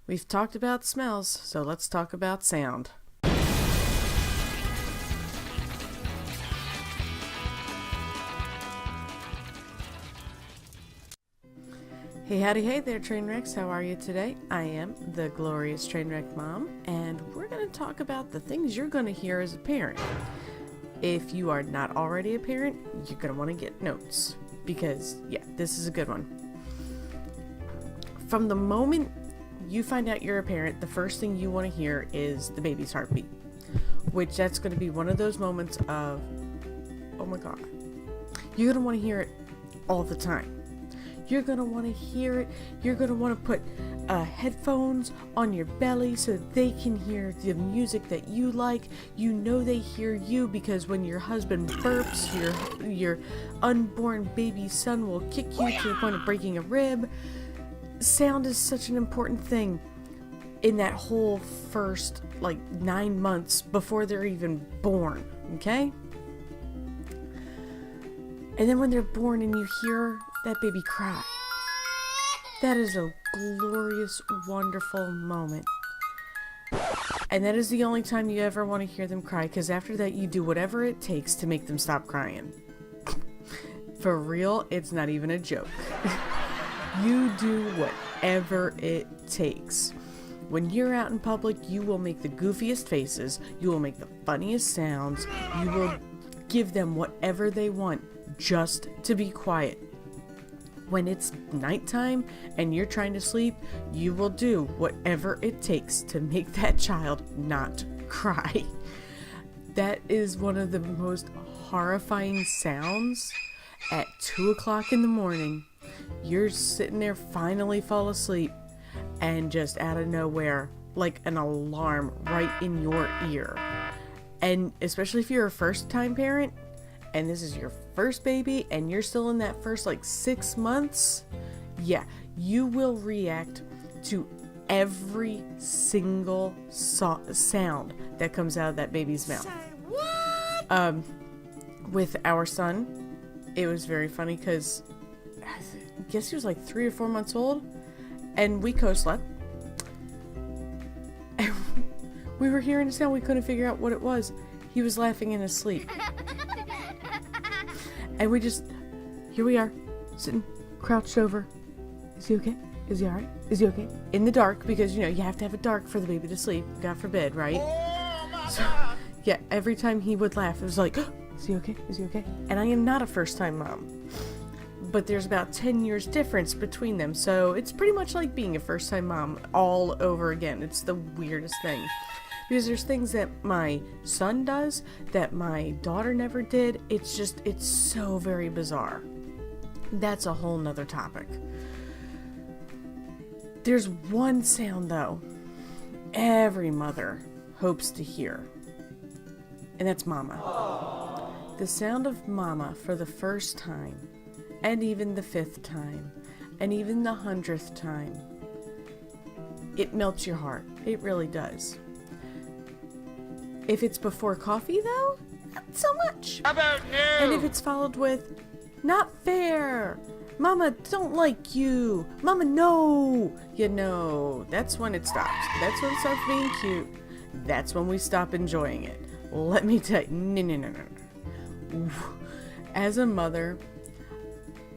We've talked about smells, so let's talk about sound. Hey, howdy, hey there, Trainwrecks. How are you today? I am the glorious Trainwreck Mom, and we're going to talk about the things you're going to hear as a parent. If you are not already a parent, you're going to want to get notes, because, yeah, this is a good one. From the moment you find out you're a parent, the first thing you want to hear is the baby's heartbeat, which that's going to be one of those moments of, oh my God. You're going to want to hear it all the time. You're going to want to hear it. You're going to want to put headphones on your belly so that they can hear the music that you like. You know they hear you because when your husband burps, your unborn baby son will kick you to the point of breaking a rib. Sound is such an important thing in that whole first 9 months before they're even born, okay? And then when they're born and you hear that baby cry, that is a glorious, wonderful moment. And that is the only time you ever want to hear them cry, because after that you do whatever it takes to make them stop crying. For real, it's not even a joke. You do whatever it takes. When you're out in public, you will make the goofiest faces, you will make the funniest sounds, you will give them whatever they want just to be quiet. When it's nighttime and you're trying to sleep, you will do whatever it takes to make that child not cry. That is one of the most horrifying sounds at 2 o'clock in the morning. You're sitting there, finally fall asleep, and just out of nowhere, like an alarm right in your ear. And especially if you're a first-time parent, and this is your first baby, and you're still in that first 6 months, yeah, you will react to every single sound that comes out of that baby's mouth. With our son, it was very funny because I guess he was 3 or 4 months old, and we co-slept. And we were hearing a sound, we couldn't figure out what it was. He was laughing in his sleep. And here we are, sitting, crouched over. Is he okay? Is he alright? Is he okay? In the dark, because, you have to have it dark for the baby to sleep. God forbid, right? So, yeah, every time he would laugh, it was like, oh, is he okay? Is he okay? And I am not a first-time mom. But there's about 10 years difference between them, so it's pretty much like being a first-time mom all over again. It's the weirdest thing. Because there's things that my son does that my daughter never did. It's so very bizarre. That's a whole nother topic. There's one sound, though, every mother hopes to hear. And that's mama. The sound of mama for the first time, and even the 5th time, and even the 100th time. It melts your heart. It really does. If it's before coffee, though, not so much. How about no? And if it's followed with, not fair, Mama don't like you, Mama no, that's when it stops. That's when it starts being cute. That's when we stop enjoying it. Let me tell you, no. As a mother,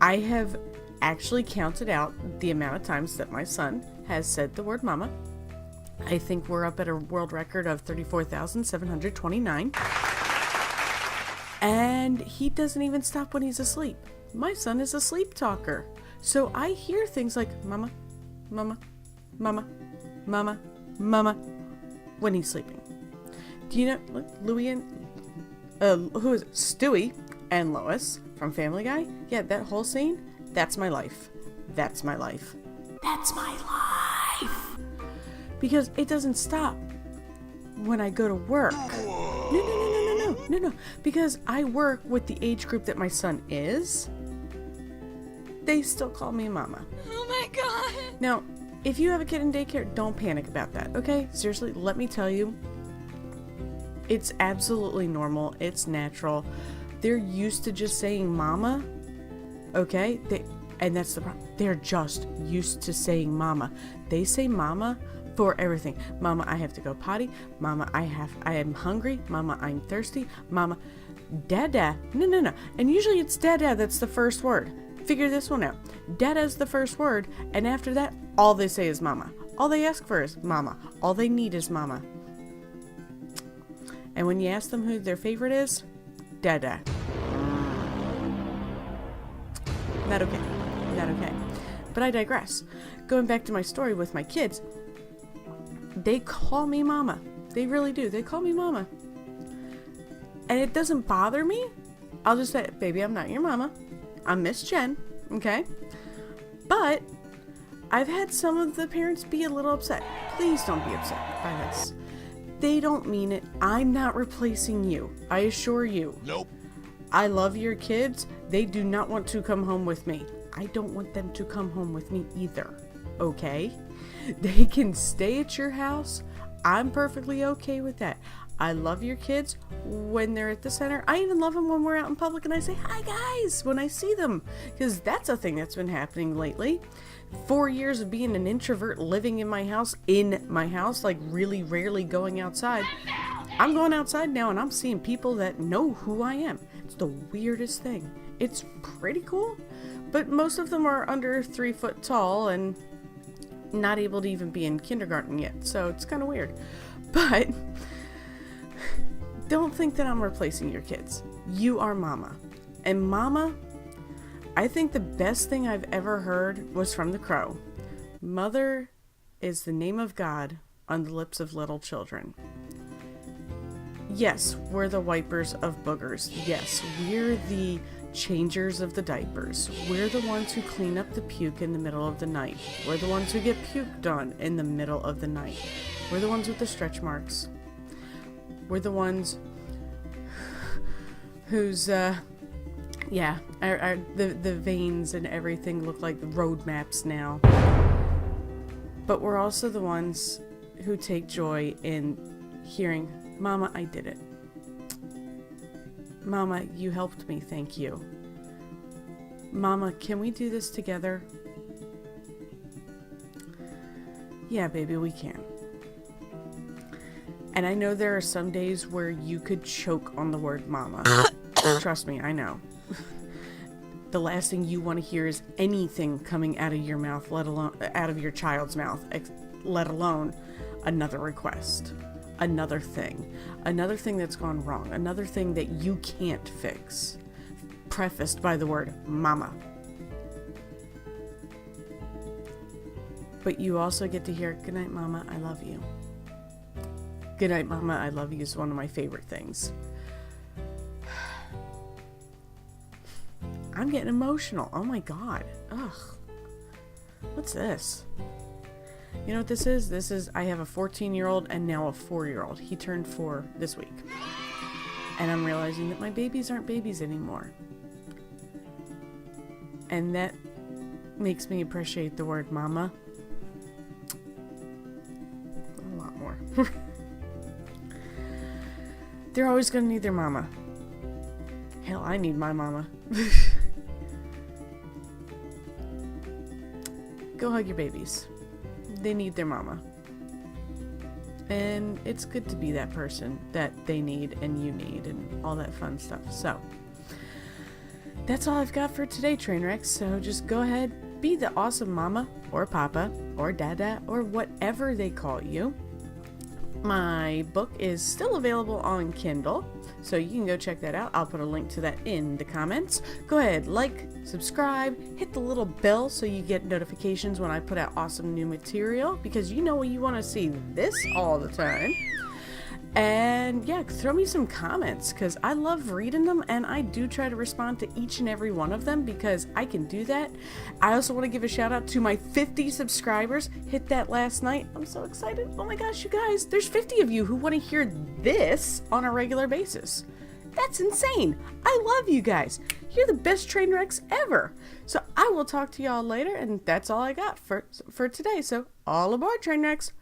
I have actually counted out the amount of times that my son has said the word mama. I think we're up at a world record of 34,729. And he doesn't even stop when he's asleep. My son is a sleep talker. So I hear things like mama, mama, mama, mama, mama when he's sleeping. Do you know Louie and who is it? Stewie and Lois from Family Guy? Yeah, that whole scene, that's my life. That's my life. That's my life. Because it doesn't stop when I go to work. No. Because I work with the age group that my son is. They still call me mama. Oh my God. Now, if you have a kid in daycare, don't panic about that, okay? Seriously, let me tell you. It's absolutely normal. It's natural. They're used to just saying mama, okay? And that's the problem. They're just used to saying mama. They say mama for everything. Mama, I have to go potty. Mama, I am hungry. Mama, I'm thirsty. Mama, dada. No. And usually it's dada that's the first word. Figure this one out. Dada's the first word, and after that, all they say is mama. All they ask for is mama. All they need is mama. And when you ask them who their favorite is, dada. Not okay. Not okay. But I digress. Going back to my story with my kids, they call me mama. They really do. They call me mama. And it doesn't bother me. I'll just say, baby, I'm not your mama. I'm Miss Jen. Okay? But I've had some of the parents be a little upset. Please don't be upset by this. They don't mean it. I'm not replacing you. I assure you. Nope. I love your kids. They do not want to come home with me. I don't want them to come home with me either. Okay? They can stay at your house. I'm perfectly okay with that. I love your kids when they're at the center. I even love them when we're out in public and I say, hi guys, when I see them. Because that's a thing that's been happening lately. 4 years of being an introvert living in my house, like really rarely going outside. I'm going outside now and I'm seeing people that know who I am. It's the weirdest thing. It's pretty cool. But most of them are under 3 foot tall and not able to even be in kindergarten yet. So it's kind of weird. But don't think that I'm replacing your kids. You are mama. And mama, I think the best thing I've ever heard was from the crow. Mother is the name of God on the lips of little children. Yes, we're the wipers of boogers. Yes, we're the changers of the diapers. We're the ones who clean up the puke in the middle of the night. We're the ones who get puked on in the middle of the night. We're the ones with the stretch marks. We're the ones whose, the veins and everything look like road maps now. But we're also the ones who take joy in hearing, Mama, I did it. Mama, you helped me, thank you. Mama, can we do this together? Yeah, baby, we can. And I know there are some days where you could choke on the word mama. Trust me, I know. The last thing you want to hear is anything coming out of your mouth, let alone out of your child's mouth, let alone another request, another thing that's gone wrong, another thing that you can't fix, prefaced by the word mama. But you also get to hear, good night, mama, I love you. Good night, mama, I love you is one of my favorite things. I'm getting emotional. Oh my god. Ugh. What's this? You know what this is? This is, I have a 14-year-old and now a 4-year-old. He turned 4 this week. And I'm realizing that my babies aren't babies anymore. And that makes me appreciate the word mama a lot more. They're always going to need their mama. Hell, I need my mama. Go hug your babies. They need their mama. And it's good to be that person that they need and you need and all that fun stuff. So, that's all I've got for today, Trainwrecks. So just go ahead, be the awesome mama or papa or dada or whatever they call you. My book is still available on Kindle, so you can go check that out. I'll put a link to that in the comments. Go ahead, like, subscribe, hit the little bell so you get notifications when I put out awesome new material, because you know you want to see this all the time. And yeah, throw me some comments because I love reading them and I do try to respond to each and every one of them because I can do that. I also want to give a shout out to my 50 subscribers. Hit that last night. I'm so excited. Oh my gosh, you guys, there's 50 of you who want to hear this on a regular basis. That's insane. I love you guys. You're the best train wrecks ever. So I will talk to y'all later, and that's all I got for today. So all aboard, train wrecks.